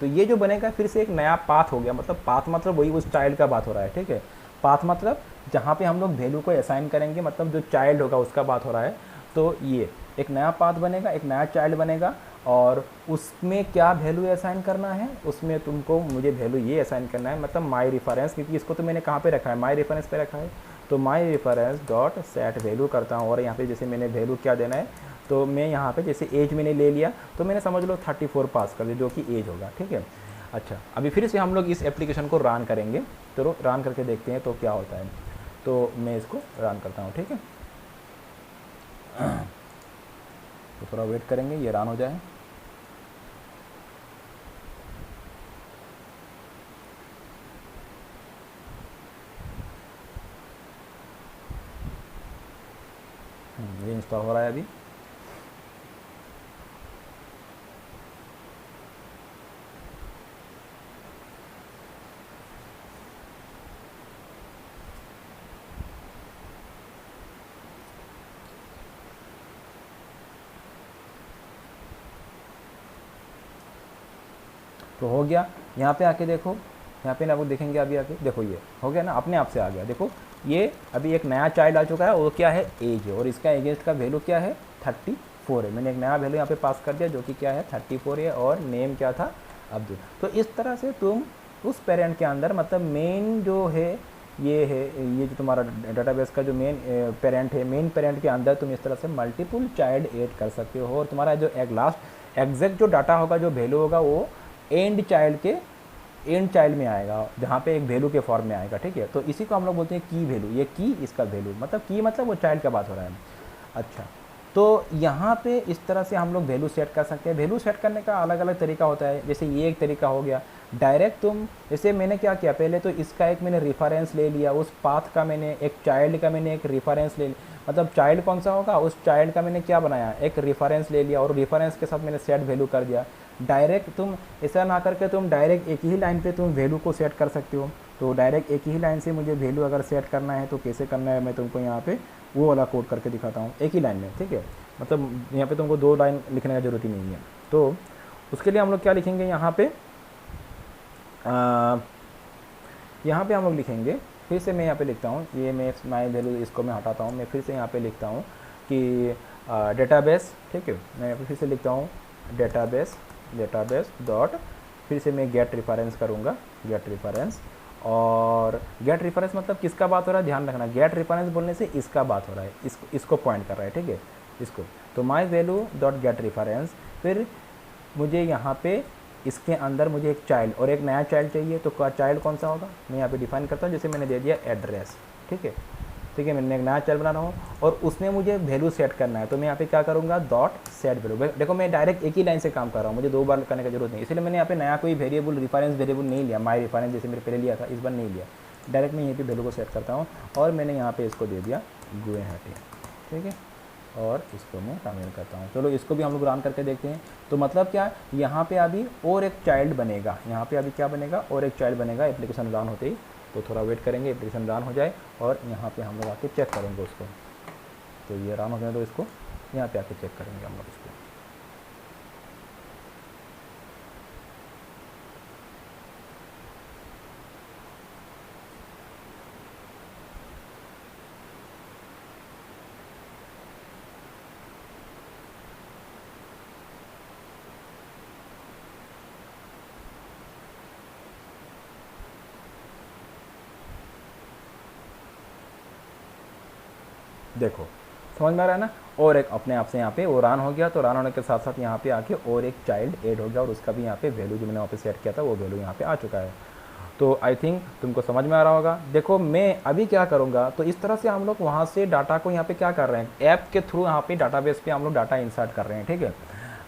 तो ये जो बनेगा फिर से एक नया पाथ हो गया, मतलब पाथ मतलब वही उस चाइल्ड का बात हो रहा है, ठीक है। पाथ मतलब जहाँ पे हम लोग वैल्यू को असाइन करेंगे, मतलब जो चाइल्ड होगा उसका बात हो रहा है। तो ये एक नया पाथ बनेगा, एक नया चाइल्ड बनेगा, और उसमें क्या वैल्यू असाइन करना है, उसमें तुमको मुझे वैल्यू ये असाइन करना है, मतलब माई रेफरेंस, क्योंकि इसको तो मैंने कहाँ पे रखा है, माई रेफरेंस पे रखा है। तो माई रेफरेंस डॉट सेट वैल्यू करता हूँ, और यहाँ पे जैसे मैंने वैल्यू क्या देना है, तो मैं यहाँ पे जैसे एज मैंने ले लिया, तो मैंने समझ लो 34 पास कर दिया, जो कि एज होगा, ठीक है। अच्छा अभी फिर से हम लोग इस एप्लीकेशन को रन करेंगे, चलो रन करके देखते हैं तो क्या होता है। तो मैं इसको रन करता हूँ, ठीक है। तो थोड़ा वेट करेंगे, ये रन हो जाए। ये इंस्टॉल हो रहा है अभी। तो हो गया, यहाँ पे आके देखो, यहाँ पे ना वो देखेंगे, अभी आके देखो ये हो गया ना, अपने आप से आ गया। देखो ये अभी एक नया चाइल्ड आ चुका है, वो क्या है, एज है, और इसका एगेंस्ट का वैल्यू क्या है, 34 है। मैंने एक नया वैल्यू यहाँ पे पास कर दिया, जो कि क्या है 34 है, और नेम क्या था, अब्दुल। तो इस तरह से तुम उस पेरेंट के अंदर, मतलब मेन जो है ये है, ये जो तुम्हारा डाटाबेस का जो मेन पेरेंट है, मेन पेरेंट के अंदर तुम इस तरह से मल्टीपल चाइल्ड ऐड कर सकते हो, और तुम्हारा जो एक लास्ट एग्जैक्ट जो डाटा होगा, जो वैल्यू होगा, वो एंड चाइल्ड में आएगा, जहाँ पे एक वैल्यू के फॉर्म में आएगा, ठीक है। तो इसी को हम लोग बोलते हैं की वैल्यू, ये की इसका वैल्यू, मतलब की मतलब वो चाइल्ड का बात हो रहा है। अच्छा तो यहाँ पे इस तरह से हम लोग वैल्यू सेट कर सकते हैं। वैल्यू सेट करने का अलग अलग तरीका होता है, जैसे ये एक तरीका हो गया। डायरेक्ट तुम, जैसे मैंने क्या किया, पहले तो इसका एक मैंने रेफरेंस ले लिया, उस पाथ का मैंने एक चाइल्ड का मैंने एक रेफरेंस ले लिया, मतलब चाइल्ड कौन सा होगा, उस चाइल्ड का मैंने क्या बनाया, एक रेफरेंस ले लिया, और रेफरेंस के साथ मैंने सेट वैल्यू कर दिया। डायरेक्ट तुम ऐसा ना करके तुम डायरेक्ट एक ही लाइन पे तुम वैल्यू को सेट कर सकते हो। तो डायरेक्ट एक ही लाइन से मुझे वैल्यू अगर सेट करना है तो कैसे करना है, मैं तुमको यहाँ पे वो वाला कोड करके दिखाता हूँ एक ही लाइन में, ठीक है। मतलब यहाँ पे तुमको 2 लाइन लिखने का ज़रूरत ही नहीं है। तो उसके लिए हम लोग क्या लिखेंगे यहाँ पे, यहाँ पे हम लोग लिखेंगे, फिर से मैं यहाँ पे लिखता हूँ, ये मैं माई वैल्यू इसको मैं हटाता हूँ, मैं फिर से यहाँ पे लिखता हूँ कि डेटाबेस, ठीक है। मैं यहाँ पे फिर से लिखता हूँ डेटाबेस डॉट, फिर से मैं गेट रेफरेंस करूँगा, गेट रेफरेंस। और गेट रेफरेंस मतलब किसका बात हो रहा है, ध्यान रखना, गेट रेफरेंस बोलने से इसका बात हो रहा है, इसको पॉइंट कर रहा है, ठीक है, इसको। तो my value dot gate reference, फिर मुझे यहाँ पे इसके अंदर मुझे एक चाइल्ड और एक नया चाइल्ड चाहिए, तो चाइल्ड कौन सा होगा, मैं यहाँ पे डिफाइन करता हूँ, जैसे मैंने दे दिया एड्रेस, ठीक है, ठीक है। मैंने एक नया चाइल्ड बना रहा हूँ और उसमें मुझे वैल्यू सेट करना है, तो मैं यहाँ पे क्या करूँगा, डॉट सेट वैल्यू। देखो मैं डायरेक्ट एक ही लाइन से काम कर रहा हूँ, मुझे 2 बार करने की जरूरत नहीं, इसलिए मैंने यहाँ पे नया कोई वेरिएबल रेफरेंस वेरिएबल नहीं लिया, माई रेफरेंस जैसे मेरे पहले लिया था, इस बार नहीं लिया, डायरेक्ट मैं यहीं पे वैल्यू को सेट करता हूँ, और मैंने यहाँ पे इसको दे दिया गुवाहाटी, ठीक है, और इसको मैं शामिल करता हूँ। चलो इसको भी हम लोग रन करके देखते हैं। तो मतलब क्या, यहाँ पे अभी और एक चाइल्ड बनेगा, यहाँ पे अभी क्या बनेगा, और एक चाइल्ड बनेगा एप्लीकेशन रन होते ही। तो थोड़ा वेट करेंगे, एप्लीकेशन रन हो जाए, और यहाँ पे हम लोग आके चेक करेंगे उसको। तो ये रन हो जाए तो इसको यहाँ पे आके चेक करेंगे हम लोग इसको। देखो समझ में आ रहा है ना, और एक अपने आप से यहाँ पे वो रन हो गया, तो रन होने के साथ साथ यहाँ पे आके और एक चाइल्ड ऐड हो गया, और उसका भी यहाँ पे वैल्यू जो मैंने वहाँ पे सेट किया था वो वैल्यू यहाँ पे आ चुका है। तो आई थिंक तुमको समझ में आ रहा होगा। देखो मैं अभी क्या करूँगा, तो इस तरह से हम लोग वहाँ से डाटा को यहाँ पे क्या कर रहे हैं, ऐप के थ्रू यहाँ पे डाटाबेस पे हम लोग डाटा इंसर्ट कर रहे हैं, ठीक है।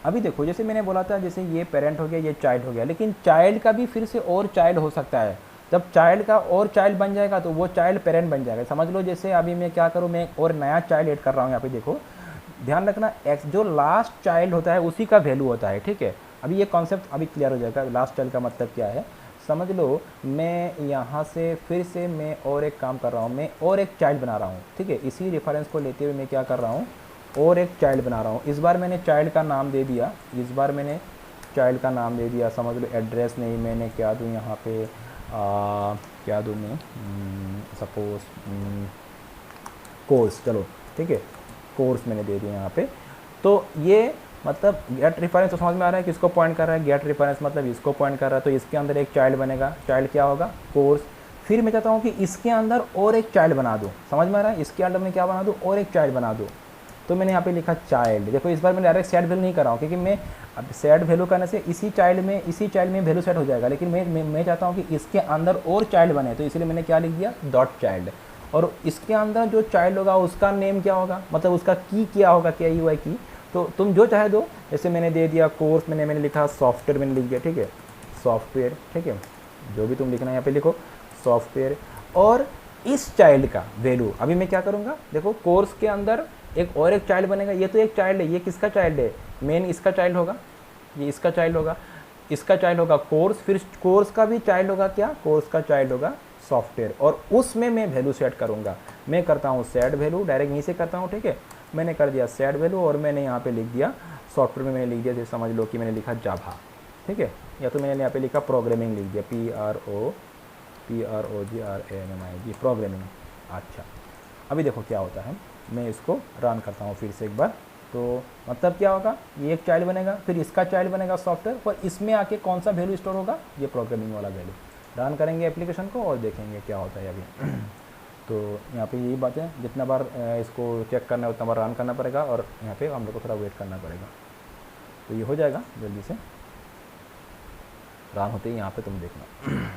अभी देखो जैसे मैंने बोला था, जैसे ये पेरेंट हो गया, ये चाइल्ड हो गया, लेकिन चाइल्ड का भी फिर से और चाइल्ड हो सकता है। जब चाइल्ड का और चाइल्ड बन जाएगा तो वो चाइल्ड पेरेंट बन जाएगा, समझ लो। जैसे अभी मैं क्या करूँ, मैं और नया चाइल्ड ऐड कर रहा हूँ, यहाँ पे देखो ध्यान रखना, एक्स जो लास्ट चाइल्ड होता है उसी का वैल्यू होता है, ठीक है। अभी ये कॉन्सेप्ट अभी क्लियर हो जाएगा, लास्ट चाइल्ड का मतलब क्या है समझ लो। मैं यहाँ से फिर से मैं और एक काम कर रहा हूँ, मैं और एक चाइल्ड बना रहा हूँ, ठीक है। इसी रेफरेंस को लेते हुए मैं क्या कर रहा हूँ, और एक चाइल्ड बना रहा हूँ। इस बार मैंने चाइल्ड का नाम दे दिया, इस बार मैंने चाइल्ड का नाम दे दिया, समझ लो एड्रेस नहीं, मैंने क्या दूँ यहाँ पे, क्या दूँ मैं, सपोज कोर्स, चलो ठीक है, कोर्स मैंने दे दिया यहाँ पे। तो ये मतलब गेट रेफरेंस तो समझ में आ रहा है किसको पॉइंट कर रहा है, गेट रेफरेंस मतलब इसको पॉइंट कर रहा है। तो इसके अंदर एक चाइल्ड बनेगा, चाइल्ड क्या होगा, कोर्स। फिर मैं चाहता हूँ कि इसके अंदर और एक चाइल्ड बना दूँ, समझ में आ रहा है, इसके अंदर मैं क्या बना दूँ, और एक चाइल्ड बना दूँ। तो मैंने यहाँ पे लिखा चाइल्ड। देखो इस बार मैं डायरेक्ट सेट वैल्यू नहीं कर रहा हूँ, क्योंकि मैं अब सेट वैल्यू करने से इसी चाइल्ड में वैल्यू सेट हो जाएगा, लेकिन मैं चाहता हूँ कि इसके अंदर और चाइल्ड बने, तो इसलिए मैंने क्या लिख दिया, डॉट चाइल्ड। और इसके अंदर जो चाइल्ड होगा उसका नेम क्या होगा, मतलब उसका की क्या होगा, क्या ही हुआ है की। तो तुम जो चाहे दो, जैसे मैंने दे दिया कोर्स, मैंने लिखा सॉफ्टवेयर, मैंने लिख दिया, ठीक है, सॉफ्टवेयर, ठीक है। जो भी तुम लिखना है यहाँ पे लिखो सॉफ्टवेयर। और इस चाइल्ड का वैल्यू अभी मैं क्या करूँगा, देखो कोर्स के अंदर एक और एक चाइल्ड बनेगा, ये तो एक चाइल्ड है, ये किसका चाइल्ड है, मेन इसका चाइल्ड होगा, ये इसका चाइल्ड होगा, इसका चाइल्ड होगा कोर्स, फिर कोर्स का भी चाइल्ड होगा क्या, कोर्स का चाइल्ड होगा सॉफ्टवेयर, और उसमें मैं वैल्यू सेट करूँगा। मैं करता हूँ सेट वैल्यू, डायरेक्ट यहीं से करता हूँ, ठीक है। मैंने कर दिया सेट वैल्यू, और मैंने यहाँ पे लिख दिया सॉफ्टवेयर में, मैंने लिख दिया, जैसे समझ लो कि मैंने लिखा जावा, ठीक है, या तो मैंने यहाँ पे लिखा प्रोग्रामिंग लिख दिया, PROGRAMING प्रोग्रामिंग। अच्छा अभी देखो क्या होता है, मैं इसको रन करता हूँ फिर से एक बार। तो मतलब क्या होगा, ये एक चाइल्ड बनेगा, फिर इसका चाइल्ड बनेगा सॉफ्टवेयर, और इसमें आके कौन सा वैल्यू स्टोर होगा, ये प्रोग्रामिंग वाला वैल्यू। रन करेंगे एप्लीकेशन को और देखेंगे क्या होता है अभी। तो यहाँ पे यही बात है, जितना बार इसको चेक करना है उतना बार रन करना पड़ेगा, और यहाँ पे हम लोग को थोड़ा वेट करना पड़ेगा। तो ये हो जाएगा जल्दी से, रन होते ही यहाँ पे तुम देखना।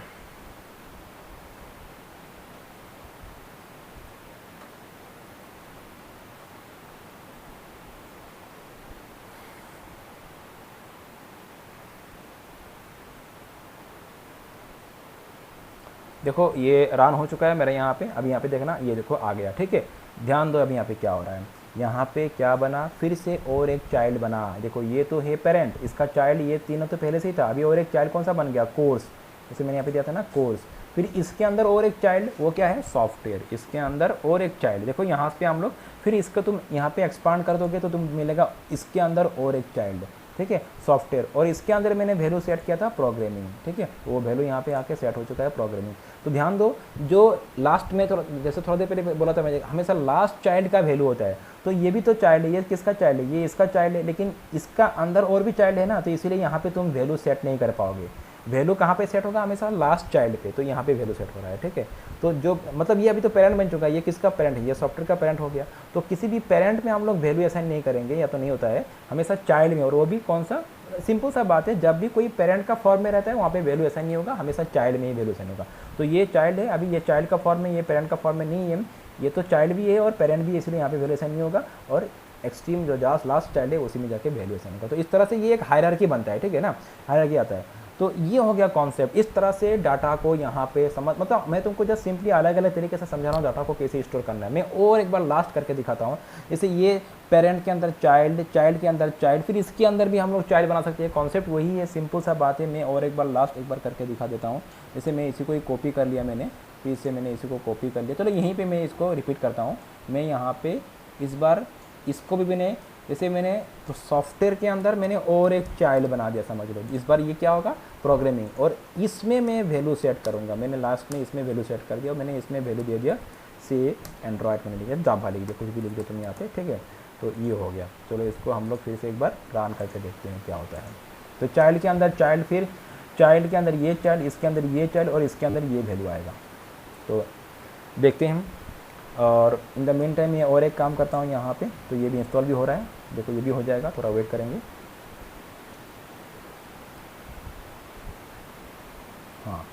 देखो ये रन हो चुका है मेरे यहाँ पे। अभी यहाँ पे देखना, ये देखो आ गया, ठीक है। ध्यान दो अभी यहाँ पे क्या हो रहा है, यहाँ पे क्या बना, फिर से और एक चाइल्ड बना। देखो ये तो है पेरेंट, इसका चाइल्ड, ये तीनों तो पहले से ही था। अभी और एक चाइल्ड कौन सा बन गया, कोर्स, जैसे मैंने यहाँ पे दिया था ना कोर्स। फिर इसके अंदर और एक चाइल्ड, वो क्या है, सॉफ्टवेयर। इसके अंदर और एक चाइल्ड, देखो यहाँ पे हम लोग, फिर इसका तुम यहाँ पे एक्सपांड कर दोगे तो तुम मिलेगा इसके अंदर और एक चाइल्ड, ठीक है, सॉफ्टवेयर। और इसके अंदर मैंने वैल्यू सेट किया था प्रोग्रामिंग, ठीक है, वो वैल्यू यहाँ पे आके सेट हो चुका है प्रोग्रामिंग। तो ध्यान दो, जो लास्ट में थोड़ा, जैसे थोड़ा देर पहले बोला था मैं, हमेशा लास्ट चाइल्ड का वैल्यू होता है। तो ये भी तो चाइल्ड है, ये किसका चाइल्ड है, ये इसका चाइल्ड है, लेकिन इसका अंदर और भी चाइल्ड है ना, तो इसीलिए यहाँ पे तुम वैल्यू सेट नहीं कर पाओगे। वैल्यू कहाँ पे सेट होगा, हमेशा लास्ट चाइल्ड पे। तो यहाँ पे वैल्यू सेट हो रहा है, ठीक है। तो जो मतलब ये अभी तो पेरेंट बन चुका है, ये किसका पेरेंट है, ये सॉफ्टवेयर का पेरेंट हो गया। तो किसी भी पेरेंट में हम लोग वैल्यू असाइन नहीं करेंगे, या तो नहीं होता है, हमेशा चाइल्ड में। और वो भी कौन सा, सिंपल सा बात है, जब भी कोई पेरेंट का फॉर्म में रहता है वहाँ पे वैल्यू असाइन नहीं होगा, हमेशा चाइल्ड में ही वैल्यू असाइन होगा। तो ये चाइल्ड है, अभी ये चाइल्ड का फॉर्म में, ये पेरेंट का फॉर्म में नहीं है, ये तो चाइल्ड भी है और पेरेंट भी है, इसलिए यहाँ पे वैल्यू असाइन नहीं होगा। और एक्सट्रीम जो लास्ट चाइल्ड है उसी में जाके वैल्यू असाइन होगा। तो इस तरह से ये एक हायरार्की बनता है, ठीक है ना, हायरार्की आता है। तो ये हो गया कॉन्सेप्ट। इस तरह से डाटा को यहाँ पे समझ, मतलब मैं तुमको जस्ट सिंपली अलग अलग तरीके से समझा रहा हूँ डाटा को कैसे स्टोर करना है। मैं और एक बार लास्ट करके दिखाता हूँ। जैसे ये पेरेंट के अंदर चाइल्ड, चाइल्ड के अंदर चाइल्ड, फिर इसके अंदर भी हम लोग चाइल्ड बना सकते हैं। कॉन्सेप्ट वही है, सिंपल सा बात है। मैं और एक बार लास्ट एक बार करके दिखा देता हूँ। जैसे मैं इसी को ही कॉपी कर लिया मैंने, फिर से मैंने इसी को कॉपी कर लिया। चलो यहीं पर मैं इसको रिपीट करता हूँ। मैं यहाँ पर इस बार इसको भी मैंने, जैसे मैंने तो सॉफ्टवेयर के अंदर मैंने और एक चाइल्ड बना दिया, समझ लो। इस बार ये क्या होगा, प्रोग्रामिंग, और इसमें मैं वैल्यू सेट करूँगा। मैंने लास्ट में इसमें वैल्यू सेट कर दिया और मैंने इसमें वैल्यू दे दिया से एंड्रॉयड, मैंने लिखा जावा लिख दिया, कुछ भी लिख दो तुम यहाँ पे, ठीक है। तो ये हो गया। चलो इसको हम लोग फिर से एक बार रन करके देखते हैं क्या होता है। तो चाइल्ड के अंदर चाइल्ड, फिर चाइल्ड के अंदर ये चाइल्ड, इसके अंदर ये चाइल्ड, और इसके अंदर ये वैल्यू आएगा। तो देखते हैं हम। और इन द मेन टाइम ये और एक काम करता हूँ यहाँ पे। तो ये भी इंस्टॉल भी हो रहा है, देखो ये भी हो जाएगा, थोड़ा वेट करेंगे। हाँ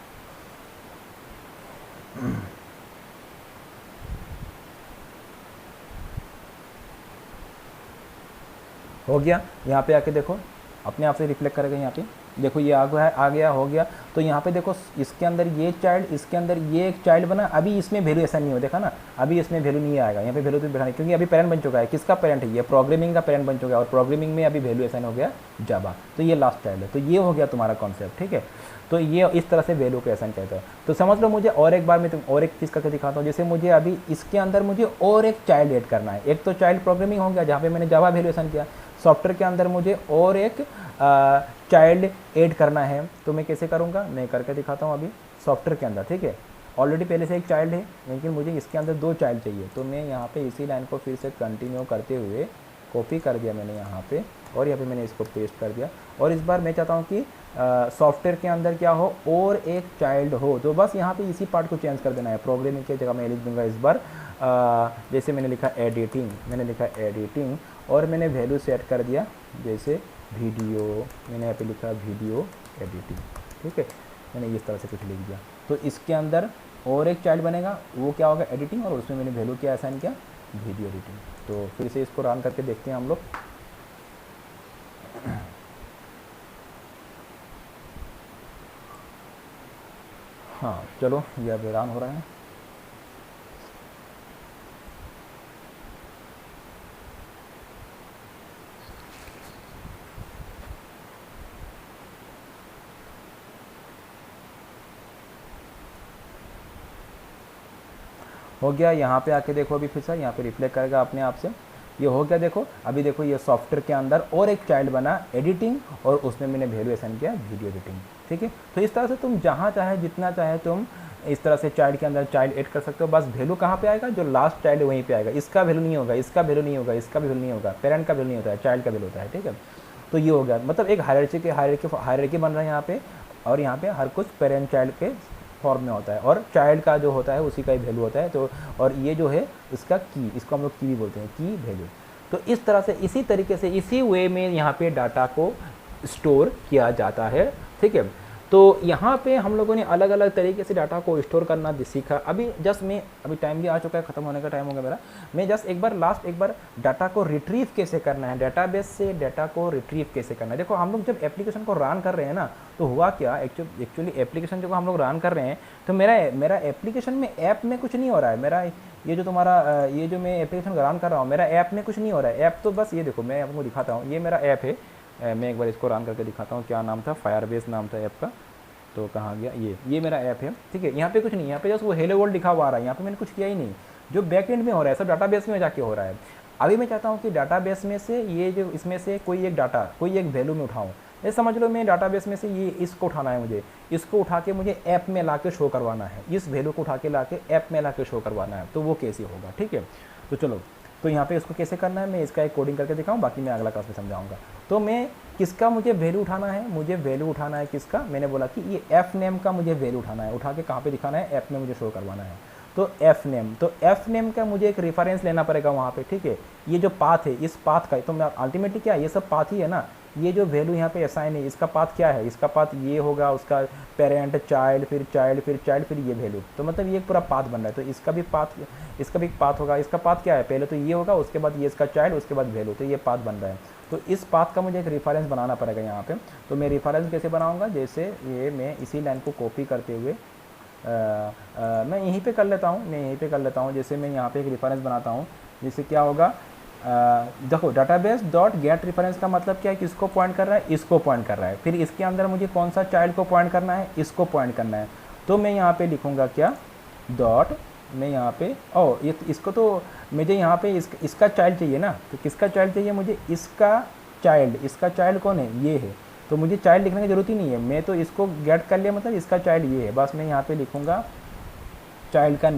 हो गया। यहाँ पे आके देखो अपने आप से रिफ्लेक्ट करेगा। यहाँ पे देखो ये आ गया, हो गया। तो यहाँ पे देखो इसके अंदर ये चाइल्ड, इसके अंदर ये एक चाइल्ड बना। अभी इसमें वैल्यू ऐसा नहीं हो, देखा ना, अभी इसमें वैल्यू नहीं आएगा। यहाँ पे वैल्यू तो बैठा, क्योंकि अभी पेरेंट बन चुका है। किसका पेरेंट है, ये प्रोग्रामिंग का पेरेंट बन चुका है, और प्रोग्रामिंग में अभी वैल्यू असाइन हो गया जावा। तो ये लास्ट चाइल्ड है। तो ये हो गया तुम्हारा कॉन्सेप्ट, ठीक है। तो ये इस तरह से वैल्यू को असाइन कहता है। तो समझ लो, मुझे और एक बार मैं तुम और एक चीज़ करके दिखाता हूँ। जैसे मुझे अभी इसके अंदर मुझे और एक चाइल्ड ऐड करना है। एक तो चाइल्ड प्रोग्रामिंग हो गया, जहाँ पे मैंने जावा वैल्यू असाइन किया। सॉफ्टवेयर के अंदर मुझे और एक चाइल्ड ऐड करना है। तो मैं कैसे करूँगा, मैं करके दिखाता हूँ अभी सॉफ्टवेयर के अंदर, ठीक है। ऑलरेडी पहले से एक चाइल्ड है, लेकिन मुझे इसके अंदर 2 चाइल्ड चाहिए। तो मैं यहाँ पे इसी लाइन को फिर से कंटिन्यू करते हुए कॉपी कर दिया मैंने यहाँ पे, और यहाँ पे मैंने इसको पेस्ट कर दिया। और इस बार मैं चाहता हूँ कि सॉफ्टवेयर के अंदर क्या हो, और एक चाइल्ड हो। तो बस यहाँ पे इसी पार्ट को चेंज कर देना है। प्रोग्रामिंग की जगह मैं लिख दूँगा इस बार, जैसे मैंने लिखा एडिटिंग, मैंने लिखा एडिटिंग, और मैंने वैल्यू सेट कर दिया जैसे वीडियो, मैंने यहाँ पे लिखा वीडियो एडिटिंग, ठीक है। मैंने इस तरह से कुछ लिख दिया। तो इसके अंदर और एक चाइल्ड बनेगा, वो क्या होगा, एडिटिंग, और उसमें मैंने वैल्यू क्या असाइन किया, वीडियो एडिटिंग। तो फिर से इसको रन करके देखते हैं हम लोग। हाँ चलो, ये अब रन हो रहा है। हो गया। यहाँ पे आके देखो, अभी फिर से यहाँ पे रिफ्लेक्ट करेगा अपने आप से। ये हो गया, देखो अभी देखो ये सॉफ्टवेयर के अंदर और एक चाइल्ड बना एडिटिंग, और उसमें मैंने वैल्यू असाइन किया वीडियो एडिटिंग, ठीक है। तो इस तरह से तुम जहाँ चाहे जितना चाहे तुम इस तरह से चाइल्ड के अंदर चाइल्ड ऐड कर सकते हो। बस वैल्यू कहाँ पे आएगा, जो लास्ट चाइल्ड है वहीं पे आएगा। इसका वैल्यू नहीं होगा, इसका वैल्यू नहीं होगा, इसका वैल्यू नहीं होगा, पेरेंट का वैल्यू नहीं होता है, चाइल्ड का वैल्यू होता है, ठीक है। तो ये हो गया, मतलब एक हायरार्की बन रहा है यहाँ पे। और यहाँ पे हर कुछ पेरेंट चाइल्ड के फॉर्म में होता है, और चाइल्ड का जो होता है उसी का ही वैल्यू होता है। तो और ये जो है इसका की, इसको हम लोग की भी बोलते हैं, की वैल्यू। तो इस तरह से, इसी तरीके से, इसी वे में यहाँ पे डाटा को स्टोर किया जाता है, ठीक है। तो यहाँ पे हम लोगों ने अलग अलग तरीके से डाटा को स्टोर करना सीखा। अभी टाइम भी आ चुका है, ख़त्म होने का टाइम हो गया मेरा। मैं जस्ट एक बार डाटा को रिट्रीव कैसे करना है, डाटाबेस से डाटा को रिट्रीव कैसे करना है। देखो हम लोग जब एप्लीकेशन को रन कर रहे हैं ना, तो हुआ क्या, एक्चुअली एप्लीकेशन जो हम लोग रन कर रहे हैं, तो मेरा एप्लीकेशन में ऐप में कुछ नहीं हो रहा है। मेरा ये जो मैं एप्लीकेशन रन कर रहा हूँ, मेरा ऐप में कुछ नहीं हो रहा है। ऐप तो बस ये देखो, मैं आपको दिखाता हूँ, ये मेरा ऐप है। मैं एक बार इसको रन करके दिखाता हूँ। क्या नाम था, फायरबेस नाम था ऐप का। तो कहाँ गया, ये मेरा ऐप है, ठीक है। यहाँ पे कुछ नहीं, यहाँ पे जस्ट वो हेलो वर्ल्ड लिखा हुआ आ रहा है। यहाँ पे मैंने कुछ किया ही नहीं। जो बैक एंड में हो रहा है सब डाटाबेस में जाके हो रहा है। अभी मैं चाहता हूँ कि डाटाबेस में से इसमें से कोई एक वैल्यू में उठाऊँ। ये समझ लो, मैं डाटाबेस में से ये इसको उठाना है मुझे। इसको उठा के मुझे ऐप में ला के शो करवाना है। इस वैल्यू को उठा के ला के ऐप में ला के शो करवाना है। तो वो कैसे होगा, ठीक है। तो चलो, तो यहाँ पे इसको कैसे करना है मैं इसका एक कोडिंग करके दिखाऊँ, बाकी मैं अगला क्लास में समझाऊंगा। तो मैं किसका मुझे वैल्यू उठाना है, मुझे वैल्यू उठाना है किसका, मैंने बोला कि ये एफ नेम का मुझे वैल्यू उठाना है। उठा के कहाँ पे दिखाना है, ऐप में मुझे शो करवाना है। तो एफ नेम का मुझे एक रेफरेंस लेना पड़ेगा वहाँ पे, ठीक है। ये जो पाथ है, इस पाथ का, तो मैं अल्टीमेटली क्या है, ये सब पाथ ही है ना। ये जो वैल्यू यहाँ पे असाइन है, इसका पाथ क्या है, इसका पाथ ये होगा, उसका पेरेंट, चाइल्ड, फिर चाइल्ड, फिर चाइल्ड, फिर ये वैल्यू। तो मतलब ये एक पूरा पाथ बन रहा है। तो इसका भी एक पाथ होगा। इसका पाथ क्या है, पहले तो ये होगा, उसके बाद ये इसका चाइल्ड, उसके बाद वैल्यू। तो ये पाथ बन रहा है। तो इस पाथ का मुझे एक रेफरेंस बनाना पड़ेगा यहाँ पे। तो मैं रेफरेंस कैसे बनाऊँगा, जैसे ये मैं इसी लाइन को कॉपी करते हुए मैं यहीं पे कर लेता हूँ। जैसे मैं यहाँ पे एक रेफरेंस बनाता हूँ। जैसे क्या होगा, देखो डाटाबेस डॉट गेट रेफरेंस का मतलब क्या है, किसको पॉइंट कर रहा है, इसको पॉइंट कर रहा है। फिर इसके अंदर मुझे कौन सा चाइल्ड को पॉइंट करना है, इसको पॉइंट करना है। तो मैं यहाँ पे लिखूँगा क्या, डॉट, मैं यहाँ पे इसको तो मुझे यहाँ पे इसका चाइल्ड चाहिए ना। तो किसका चाइल्ड चाहिए मुझे, इसका चाइल्ड कौन है, ये है। तो मुझे चाइल्ड लिखने की ज़रूरत ही नहीं है, मैं तो इसको गेट कर लिया, मतलब इसका चाइल्ड ये है। बस मैं यहाँ पे लिखूँगा चाइल्ड का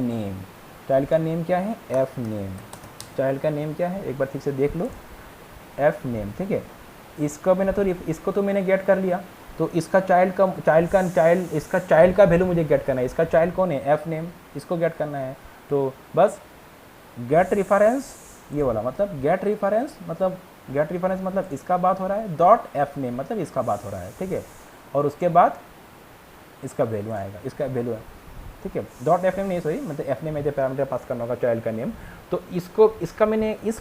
नेम क्या है, एफ नेम। चाइल्ड का नेम क्या है, एक बार ठीक से देख लो, एफ नेम, ठीक है। इसको तो मैंने गेट कर लिया। तो इसका चाइल्ड का वैल्यू मुझे गेट करना है। इसका चाइल्ड कौन है, एफ नेम, इसको गेट करना है। तो बस गेट रेफरेंस, ये वाला मतलब गेट रेफरेंस मतलब इसका बात हो रहा है, डॉट एफ नेम मतलब इसका बात हो रहा है, ठीक है। और उसके बाद इसका वैल्यू आएगा, इसका वैल्यू है, ठीक है। डॉट एफ नेम नहीं, सॉरी, मतलब एफ नेम में जो पैरामीटर पास करना होगा चाइल्ड का नेम। तो इस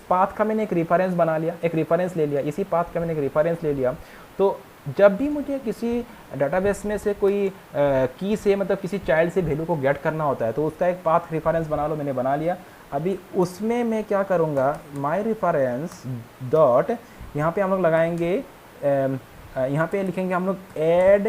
पाथ का मैंने एक रेफरेंस बना लिया, एक रेफरेंस ले लिया, इसी पाथ का मैंने एक रेफरेंस ले लिया। तो जब भी मुझे किसी डाटाबेस में से कोई की से, मतलब किसी चाइल्ड से वैल्यू को गेट करना होता है, तो उसका एक पाथ रेफरेंस बना लो, मैंने बना लिया। अभी उसमें मैं क्या करूँगा, माई रेफरेंस डॉट, यहाँ पे हम लोग लगाएंगे, यहाँ पे लिखेंगे हम लोग ऐड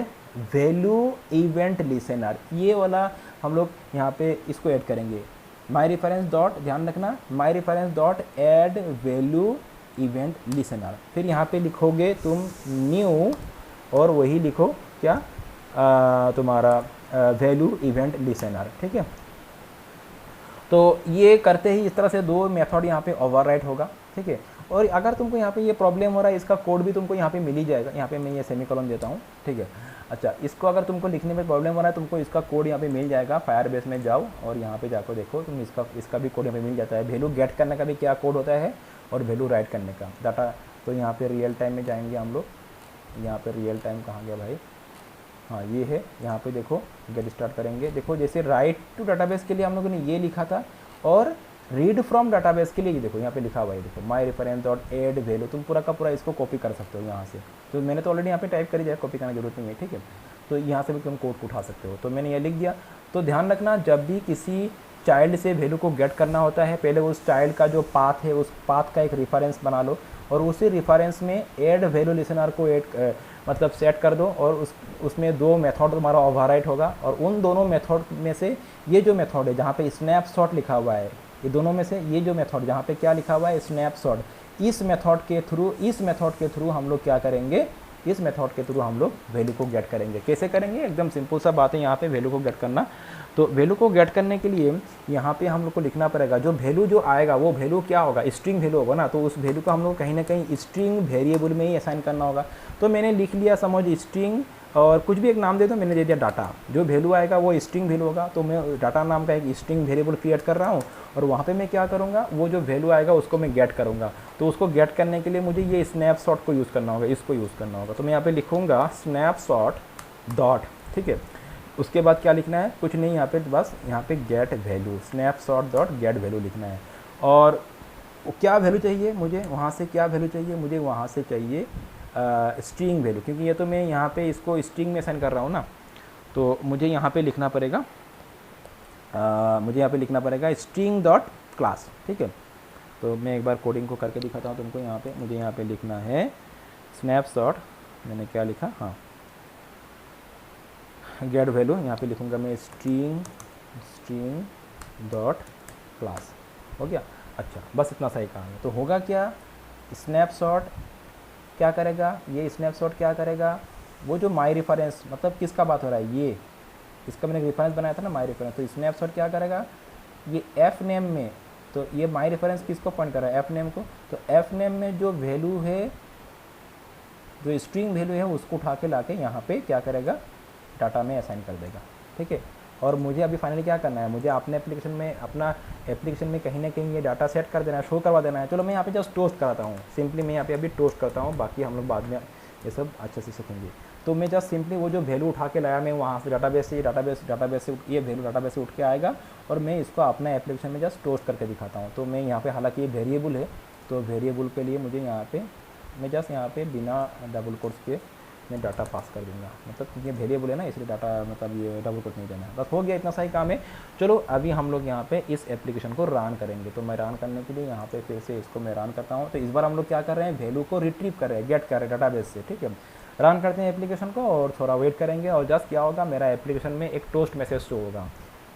वैल्यू इवेंट लिसनर। ये वाला हम लोग यहाँ पे इसको ऐड करेंगे। माई रेफरेंस डॉट, ध्यान रखना, my reference dot add value event listener. फिर यहाँ पे लिखोगे तुम न्यू, और वही लिखो क्या, तुम्हारा वैल्यू इवेंट लिसनर, ठीक है। तो ये करते ही इस तरह से दो मेथड यहाँ पे ओवरराइट होगा, ठीक है। और अगर तुमको यहाँ पे ये प्रॉब्लम हो रहा है, इसका कोड भी तुमको यहाँ पे मिल ही जाएगा। यहाँ पे मैं ये सेमीकोलन देता हूँ, ठीक है। अच्छा, इसको अगर तुमको लिखने में प्रॉब्लम हो रहा है, तुमको इसका कोड यहाँ पे मिल जाएगा। फायरबेस में जाओ और यहाँ पे जाकर देखो, तुम इसका भी कोड यहाँ पे मिल जाता है। वैल्यू गेट करने का भी क्या कोड होता है, और वैल्यू राइट करने का डाटा। तो यहाँ पे रियल टाइम में जाएंगे हम लोग। यहाँ पे रियल टाइम कहाँ गया भाई, हाँ ये है। यहाँ पे देखो गेट स्टार्ट करेंगे। देखो जैसे राइट टू डाटाबेस के लिए हम लोगों ने ये लिखा था, और रीड फ्रॉम डाटाबेस के लिए ये देखो यहाँ पे लिखा हुआ है, देखो माई रेफरेंस डॉट एड वैल्यू। तुम पूरा का पूरा इसको कॉपी कर सकते हो यहाँ से। तो मैंने तो ऑलरेडी यहाँ पे टाइप करी जाए, कॉपी करने की जरूरत नहीं है, ठीक है। तो यहाँ से भी तुम कोड को उठा सकते हो। तो मैंने ये लिख दिया। तो ध्यान रखना, जब भी किसी चाइल्ड से वैल्यू को गेट करना होता है, पहले उस चाइल्ड का जो पाथ है, उस पाथ का एक रेफरेंस बना लो, और उसी रेफरेंस में ऐड वैल्यू लिसनर को मतलब सेट कर दो। और उसमें दो मेथड तुम्हारा ओवरराइट होगा, और उन दोनों मेथड में से ये जो मेथड है जहाँ पे स्नैपशॉट लिखा हुआ है, ये दोनों में से ये जो मेथड जहाँ पे क्या लिखा हुआ है, स्नैपशॉट, इस मेथड के थ्रू हम लोग क्या करेंगे, इस मेथड के थ्रू हम लोग वैल्यू को गेट करेंगे। कैसे करेंगे, एकदम सिंपल सा बात है यहाँ पे वैल्यू को गेट करना। तो वैल्यू को गेट करने के लिए यहाँ पे हम लोग को लिखना पड़ेगा, जो वैल्यू जो आएगा वो वैल्यू क्या होगा, स्ट्रिंग वैल्यू होगा ना। तो उस वैल्यू को हम लोग कहीं ना कहीं स्ट्रिंग वेरिएबल में ही असाइन करना होगा। तो मैंने लिख लिया, समझ, स्ट्रिंग, और कुछ भी एक नाम दे दो, मैंने दे दिया डाटा। जो वैल्यू आएगा वो स्ट्रिंग वैल्यू होगा। तो मैं डाटा नाम का एक स्ट्रिंग वेरिएबल क्रिएट कर रहा हूँ, और वहाँ पे मैं क्या करूँगा, वो जो वैल्यू आएगा उसको मैं गेट करूँगा। तो उसको गेट करने के लिए मुझे ये स्नैपशॉट को यूज़ करना होगा, इसको यूज़ करना होगा। तो मैं यहाँ पे लिखूँगा स्नैपशॉट, डॉट, ठीक है। उसके बाद क्या लिखना है, कुछ नहीं, यहाँ पे बस यहाँ पे get value, snapshot dot get value लिखना है। और क्या वैल्यू चाहिए मुझे वहाँ से, क्या वैल्यू चाहिए मुझे वहाँ से चाहिए स्ट्रिंग वैल्यू, क्योंकि ये तो मैं यहाँ पे इसको स्ट्रिंग में सेंड कर रहा हूँ ना, तो मुझे यहाँ पे लिखना पड़ेगा मुझे यहाँ पे लिखना पड़ेगा स्ट्रिंग डॉट क्लास, ठीक है। तो मैं एक बार कोडिंग को करके दिखाता हूँ तुमको। यहाँ पे मुझे यहाँ पे लिखना है स्नैपशॉट, मैंने क्या लिखा, हाँ गेट वैल्यू, यहाँ पे लिखूँगा मैं स्ट्रिंग डॉट क्लास, हो गया। अच्छा, बस इतना सही काम है। तो होगा क्या, स्नैपशॉट क्या करेगा, ये स्नैपशॉट क्या करेगा, वो जो माई रेफरेंस, मतलब किसका बात हो रहा है, ये इसका मैंने रेफरेंस बनाया था ना, माई रेफरेंस, तो स्नैपशॉट क्या करेगा, ये एफ नेम में, तो ये माई रेफरेंस किसको पॉइंट कर रहा है, एफ नेम को, तो एफ नेम में जो वैल्यू है, जो स्ट्रिंग वैल्यू है उसको उठा के ला के यहाँ पे क्या करेगा, डाटा में असाइन कर देगा, ठीक है। और मुझे अभी फाइनली क्या करना है, मुझे अपने एप्लीकेशन में, अपना एप्लीकेशन में कहीं ना कहीं ये डाटा सेट कर देना है, शो करवा देना है। चलो मैं यहाँ पे जस्ट टोस्ट कराता हूँ, सिंपली मैं यहाँ पे अभी टोस्ट करता हूँ, बाकी हम लोग बाद में ये सब अच्छे से सीखेंगे। तो मैं जस्ट सिंपली वो जो वैल्यू उठा के लाया मैं वहाँ से डाटाबेस से, डाटाबेस से ये वैल्यू डाटाबेस से उठ के आएगा और मैं इसको अपना एप्लीकेशन में जस्ट टोस्ट करके दिखाता हूँ। तो मैं यहाँ पे, हालांकि ये वेरिएबल है, तो वेरिएबल के लिए मुझे यहाँ पे, मैं जस्ट यहाँ पे बिना डबल कोट्स के मैं डाटा पास कर दूंगा, मतलब ये वेरिएबल है ना, इसलिए डाटा, मतलब ये डबल कोट नहीं देना है, बस हो गया, इतना सही काम है। चलो अभी हम लोग यहाँ पे इस एप्लीकेशन को रन करेंगे। तो मैं रन करने के लिए यहाँ पे फिर से इसको मैं रन करता हूँ। तो इस बार हम लोग क्या कर रहे हैं, वैल्यू को रिट्रीव कर रहे हैं, गेट कर रहे हैं डाटाबेस से, ठीक है। रन करते हैं एप्लीकेशन को और थोड़ा वेट करेंगे और जस्ट क्या होगा, मेरा एप्लीकेशन में एक टोस्ट मैसेज शो होगा।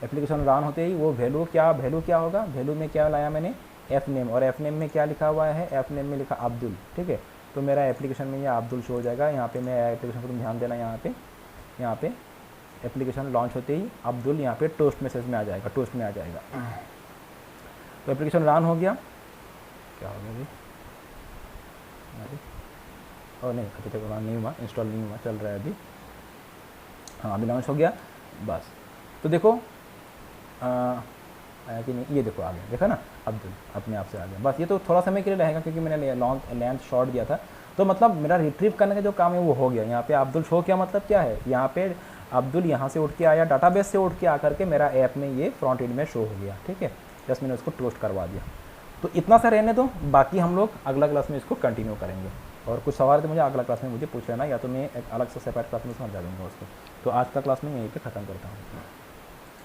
एप्लीकेशन रन होते ही वो वैल्यू क्या होगा, वैल्यू में क्या लाया मैंने, एफ नेम, और एफ नेम में क्या लिखा हुआ है, एफ नेम में लिखा अब्दुल, ठीक है। तो मेरा एप्लीकेशन में ये अब्दुल शो हो जाएगा। यहाँ पे मैं एप्लीकेशन को तुम ध्यान देना, यहाँ पे एप्लीकेशन लॉन्च होते ही अब्दुल यहाँ पे टोस्ट मैसेज में आ जाएगा, टोस्ट में आ जाएगा। तो एप्लीकेशन रन हो गया, क्या हो गया अभी, और नहीं अभी तक रन नहीं हुआ, इंस्टॉल नहीं हुआ, चल रहा है अभी, हाँ अभी लॉन्च हो गया बस। तो देखो आया कि नहीं, ये देखो आ गया, देखा ना, अब्दुल अपने आप से आ गया। बस ये तो थोड़ा समय के लिए रहेगा क्योंकि मैंने लेंथ शॉर्ट दिया था। तो मतलब मेरा रिट्रीव करने का जो काम है वो हो गया। यहाँ पे अब्दुल शो किया, मतलब क्या है, यहाँ पे अब्दुल यहाँ से उठ के आया, डाटाबेस से उठ के आकर के मेरा ऐप में ये फ्रंट एंड में शो हो गया, ठीक है। जस्ट मैंने उसको टोस्ट करवा दिया। तो इतना सा रहने दो, बाकी हम लोग अगला क्लास में इसको कंटिन्यू करेंगे। और कुछ सवाल तो मुझे अगला क्लास में मुझे पूछ लेना, या तो मैं एक अलग से सेपरेट क्लास में समझा दूँगा उसको। तो आज का क्लास में यहीं पर ख़त्म करता हूँ।